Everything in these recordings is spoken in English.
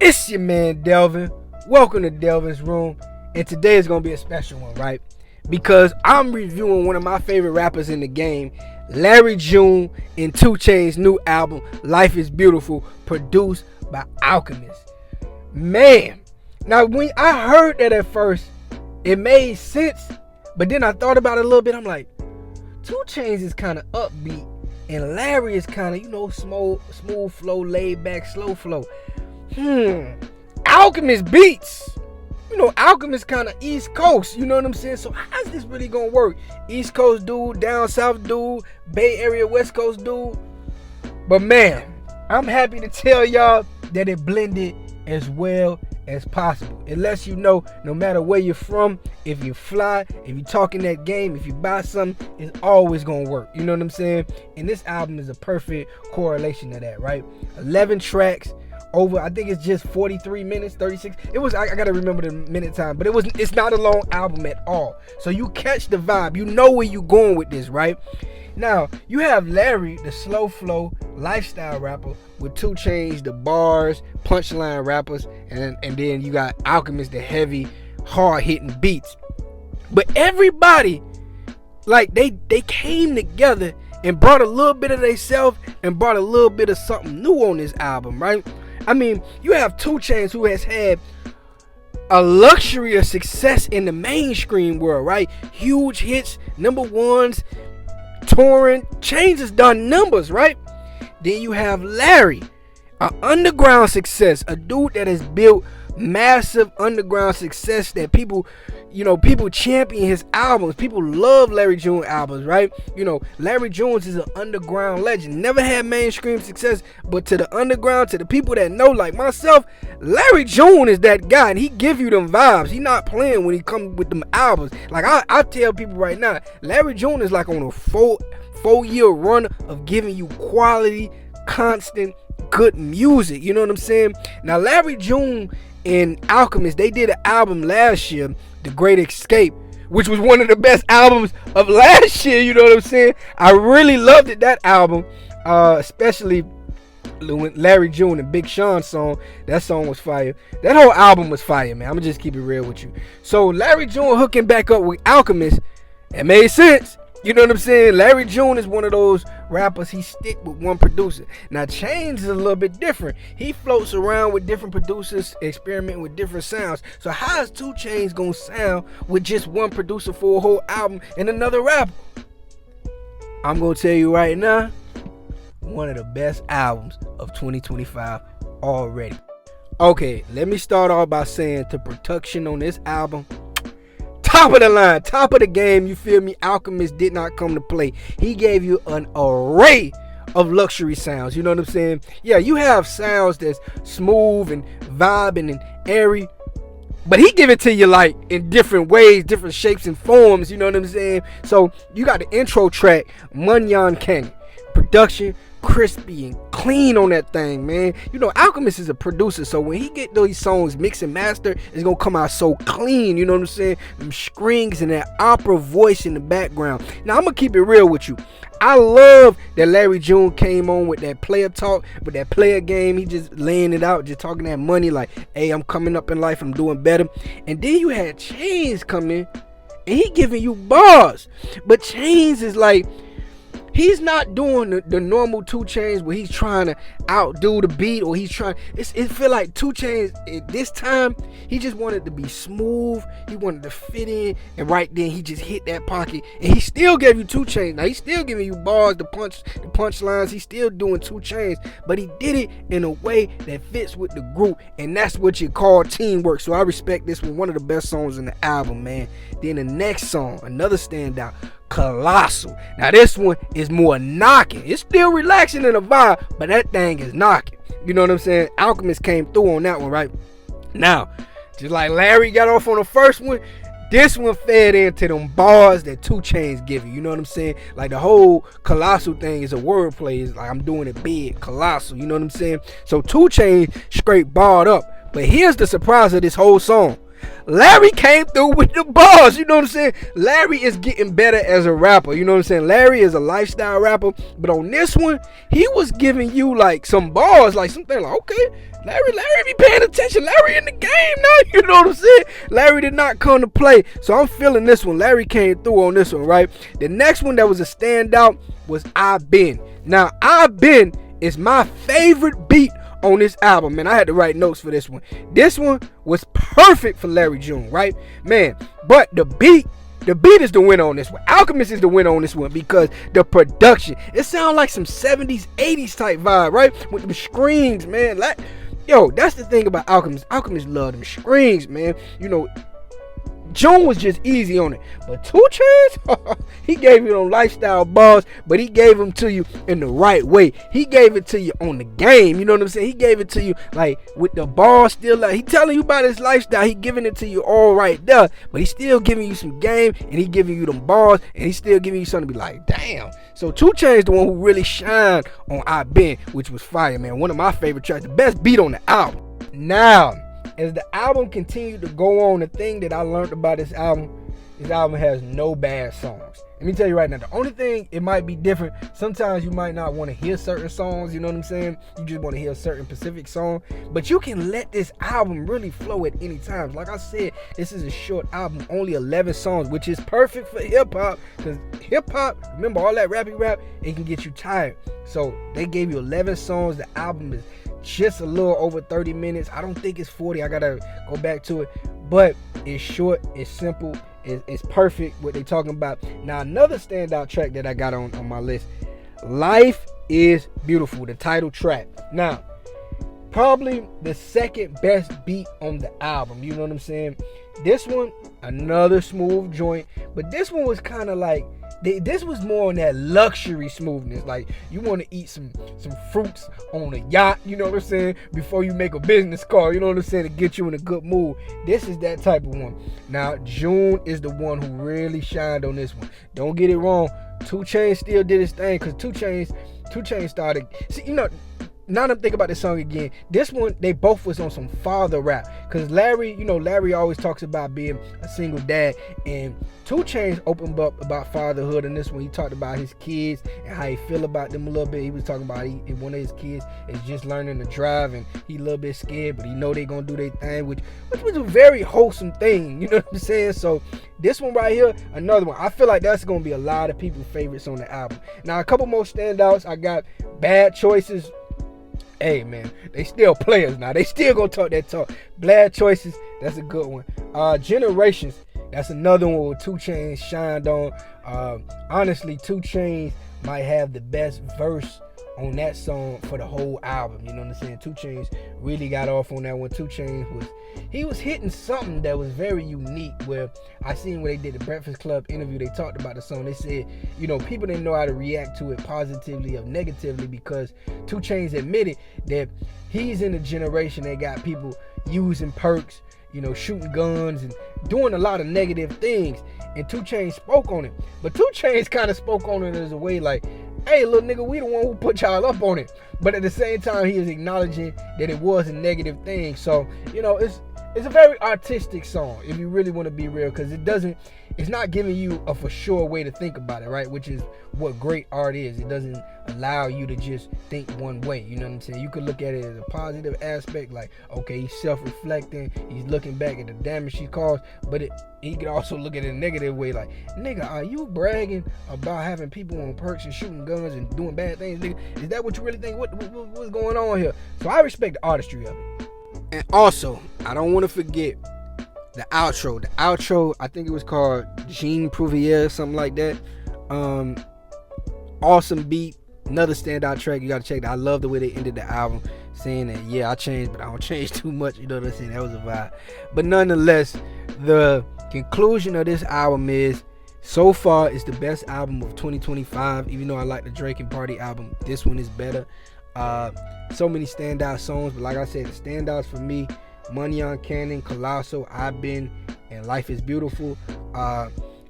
It's your man Delvin. Welcome to Delvin's Room. And today is going to be a special one, right? Because I'm reviewing one of my favorite rappers in the game, Larry June, and 2 Chainz' new album, Life is Beautiful, produced by Alchemist. Man, now when I heard that at first, it made sense. But then I thought about it a little bit. I'm like, 2 Chainz is kind of upbeat. And Larry is kind of, smooth flow, laid back, slow flow. Alchemist beats. Alchemist kind of East Coast. You know what I'm saying? So how's this really gonna work? East Coast dude, down South dude, Bay Area, West Coast dude. But man, I'm happy to tell y'all that it blended as well as possible. It lets you know, no matter where you're from, if you fly, if you talking that game, if you buy something, it's always gonna work. You know what I'm saying? And this album is a perfect correlation to that, right? 11 tracks. Over, I think it's just 43 minutes, 36. It was, I gotta remember the minute time, but it's not a long album at all. So you catch the vibe, you know where you going with this, right? Now, you have Larry, the slow flow lifestyle rapper, with 2 Chainz, the bars, punchline rappers, and then you got Alchemist, the heavy, hard hitting beats. But everybody, like they came together and brought a little bit of themselves and brought a little bit of something new on this album, right? I mean, you have 2 Chainz, who has had a luxury of success in the mainstream world, right? Huge hits, number ones, touring. Chainz has done numbers, right? Then you have Larry, an underground success, a dude that has built massive underground success that people champion his albums. People love Larry June albums, right? Larry Jones is an underground legend. Never had mainstream success, but to the underground, to the people that know, like myself, Larry June is that guy, and he give you them vibes. He not playing when he come with them albums. Like I tell people right now, Larry June is like on a four-year run of giving you quality, constant, good music. You know what I'm saying? Now Larry June and Alchemist, they did an album last year, The Great Escape, which was one of the best albums of last year. You know what I'm saying? I really loved it, that album, especially when Larry June and Big Sean's song. That song was fire. That whole album was fire, man. I'm gonna just keep it real with you. So Larry June hooking back up with Alchemist, it made sense. You know what I'm saying? Larry June is one of those rappers, he stick with one producer. Now Chainz is a little bit different. He floats around with different producers, experimenting with different sounds. So how is 2 Chainz gonna sound with just one producer for a whole album and another rapper? I'm gonna tell you right now, one of the best albums of 2025 already. Okay, let me start off by saying the production on this album, top of the line, top of the game, you feel me? Alchemist did not come to play. He gave you an array of luxury sounds, you know what I'm saying? Yeah, you have sounds that's smooth and vibing and airy, but he give it to you like in different ways, different shapes and forms, you know what I'm saying? So you got the intro track, Munyon Canyon. Production, crispy and clean on that thing, man. Alchemist is a producer, so when he get those songs mixed and mastered, it's gonna come out so clean, you know what I'm saying? Them strings and that opera voice in the background. Now I'm gonna keep it real with you. I love that Larry June came on with that player talk, with that player game. He just laying it out, just talking that money, like, hey, I'm coming up in life, I'm doing better. And then you had Chainz come in and he giving you bars, but Chainz is like, he's not doing the normal 2 Chainz where he's trying to outdo the beat, or he's trying. It feel like 2 Chainz at this time, he just wanted to be smooth. He wanted to fit in, and right then he just hit that pocket, and he still gave you 2 Chainz. Now he's still giving you bars, the punchlines. He's still doing 2 Chainz, but he did it in a way that fits with the group, and that's what you call teamwork. So I respect this one of the best songs in the album, man. Then the next song, another standout, Colossal. Now this one is more knocking. It's still relaxing in a vibe, but that thing is knocking. You know what I'm saying? Alchemist came through on that one, right? Now, just like Larry got off on the first one, this one fed into them bars that 2 Chainz give you. You know what I'm saying? Like the whole Colossal thing is a wordplay. It's like I'm doing it big, colossal. You know what I'm saying? So 2 Chainz straight barred up. But here's the surprise of this whole song. Larry came through with the bars, you know what I'm saying? Larry is getting better as a rapper, you know what I'm saying? Larry is a lifestyle rapper, but on this one, he was giving you like some bars, like something like, okay, Larry be paying attention. attention. Larry in the game now. You know what I'm saying? Larry did not come to play. So I'm feeling this one. Larry came through on this one, right? The next one that was a standout was I've Been. Now, I've Been is my favorite beat on this album, man. I had to write notes for this one. This one was perfect for Larry June, right? Man, but the beat is the winner on this one. Alchemist is the winner on this one because the production, it sounds like some 70s, 80s type vibe, right? With the screams, man. Like, yo, that's the thing about Alchemist. Alchemist love them screams, man. You know, June was just easy on it, but 2 Chainz, he gave you them lifestyle bars, but he gave them to you in the right way. He gave it to you on the game, you know what I'm saying? He gave it to you like with the ball still, like he telling you about his lifestyle. He giving it to you all right there, but he still giving you some game, and he giving you them bars, and he still giving you something to be like, damn. So 2 Chainz the one who really shined on I Been, which was fire, man. One of my favorite tracks, the best beat on the album. Now, as the album continued to go on, the thing that I learned about this album has no bad songs. Let me tell you right now, the only thing, it might be different. Sometimes you might not want to hear certain songs, you know what I'm saying? You just want to hear a certain specific song. But you can let this album really flow at any time. Like I said, this is a short album, only 11 songs, which is perfect for hip-hop. Because hip-hop, remember all that rappy rap, it can get you tired. So they gave you 11 songs. The album is just a little over 30 minutes. I don't think it's 40. I gotta go back to it. But it's short, it's simple, it's perfect what they talking about. Now, another standout track that I got on my list, Life is Beautiful, the title track. Now, probably the second best beat on the album, you know what I'm saying? This one, another smooth joint, but this one was kind of like, this was more on that luxury smoothness. Like, you want to eat some fruits on a yacht, you know what I'm saying, before you make a business call, you know what I'm saying, to get you in a good mood. This is that type of one. Now, June is the one who really shined on this one. Don't get it wrong. 2 Chainz still did his thing, because 2 Chainz started, see, you know, now that I'm thinking about this song again, this one, they both was on some father rap. Because Larry, you know, Larry always talks about being a single dad. And 2 Chainz opened up about fatherhood. And this one, he talked about his kids and how he feel about them a little bit. He was talking about one of his kids is just learning to drive. And he a little bit scared, but he know they going to do their thing. Which was a very wholesome thing. You know what I'm saying? So this one right here, another one. I feel like that's going to be a lot of people's favorites on the album. Now, a couple more standouts. I got Bad Choices. Hey, man, they still players now. They still gonna talk that talk. Bad Choices, that's a good one. Generations, that's another one where 2 Chainz shined on. Honestly, 2 Chainz might have the best verse on that song for the whole album. You know what I'm saying? 2 Chainz really got off on that one. 2 Chainz was hitting something that was very unique. Where I seen when they did the Breakfast Club interview, they talked about the song. They said, you know, people didn't know how to react to it positively or negatively, because 2 Chainz admitted that he's in a generation that got people using perks, you know, shooting guns and doing a lot of negative things. And 2 Chainz spoke on it. But 2 Chainz kind of spoke on it as a way like, hey, little nigga, we the one who put y'all up on it. But at the same time, he is acknowledging that it was a negative thing. So, you know, it's a very artistic song, if you really want to be real, because it's not giving you a for sure way to think about it, right? Which is what great art is. It doesn't allow you to just think one way, you know what I'm saying? You could look at it as a positive aspect, like, okay, he's self-reflecting, he's looking back at the damage he caused, but he could also look at it in a negative way, like, nigga, are you bragging about having people on perks and shooting guns and doing bad things, nigga? Is that what you really think? What's going on here? So I respect the artistry of it. And also, I don't want to forget the outro. The outro, I think it was called Jean Prouvier, something like that. Awesome beat. Another standout track. You got to check that. I love the way they ended the album, saying that, yeah, I changed, but I don't change too much. You know what I'm saying? That was a vibe. But nonetheless, the conclusion of this album is, so far, it's the best album of 2025. Even though I like the Drake and Party album, this one is better. So many standout songs, but like I said, the standouts for me, Money on Cannon, Colossal, I've Been, and Life is Beautiful.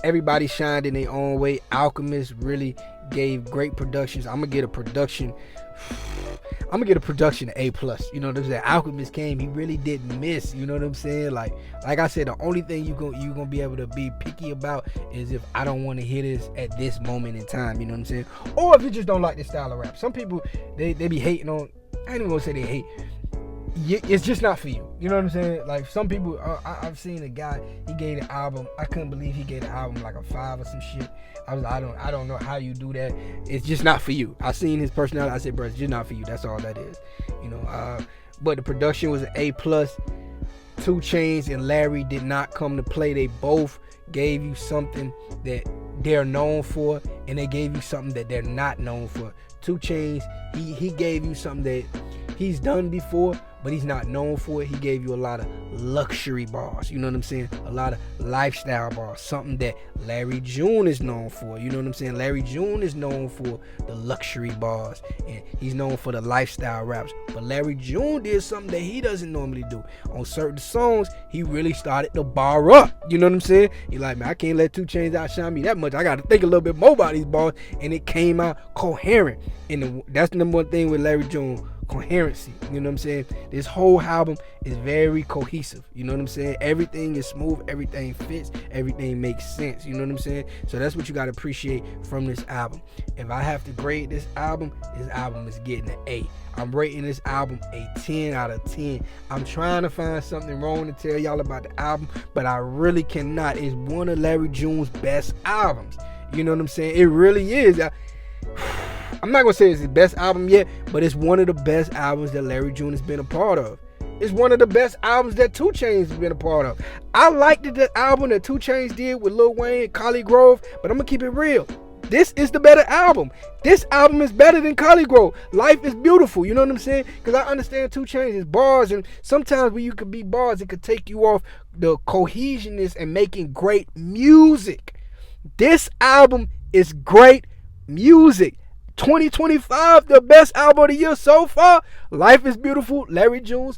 Everybody shined in their own way. Alchemist really gave great productions. I'm gonna get a production A+. You know what I'm saying? Alchemist came, he really didn't miss. You know what I'm saying? Like I said, the only thing you gonna be able to be picky about is if I don't want to hear this at this moment in time. You know what I'm saying? Or if you just don't like this style of rap. Some people they be hating on. I ain't even gonna say they hate. it's just not for you. You know what I'm saying? Like some people, I've seen a guy. He gave the album. I couldn't believe he gave the album like a 5 or some shit. I don't know how you do that. It's just not for you. I seen his personality. I said, bro, it's just not for you. That's all that is. You know. But the production was an A+. 2 Chainz and Larry did not come to play. They both gave you something that they're known for, and they gave you something that they're not known for. 2 Chainz, he gave you something that he's done before, but he's not known for it. He gave you a lot of luxury bars, you know what I'm saying? A lot of lifestyle bars, something that Larry June is known for, you know what I'm saying? Larry June is known for the luxury bars, and he's known for the lifestyle raps. But Larry June did something that he doesn't normally do. On certain songs, he really started to bar up, you know what I'm saying? He's like, man, I can't let 2 Chainz outshine me that much. I got to think a little bit more about these bars, and it came out coherent. And that's the number one thing with Larry June. Coherency, you know what I'm saying? This whole album is very cohesive, you know what I'm saying? Everything is smooth, everything fits, everything makes sense, you know what I'm saying? So that's what you got to appreciate from this album. If I have to grade this album is getting an A. I'm rating this album a 10 out of 10. I'm trying to find something wrong to tell y'all about the album, but I really cannot. It's one of Larry June's best albums, you know what I'm saying? It really is. I'm not going to say it's his best album yet, but it's one of the best albums that Larry June has been a part of. It's one of the best albums that 2 Chainz has been a part of. I liked the album that 2 Chainz did with Lil Wayne, Collie Grove, but I'm going to keep it real. This is the better album. This album is better than Collie Grove. Life is Beautiful, you know what I'm saying? Because I understand 2 Chainz is bars, and sometimes when you could be bars, it could take you off the cohesionness and making great music. This album is great music. 2025, the best album of the year so far. Life is Beautiful, Larry June's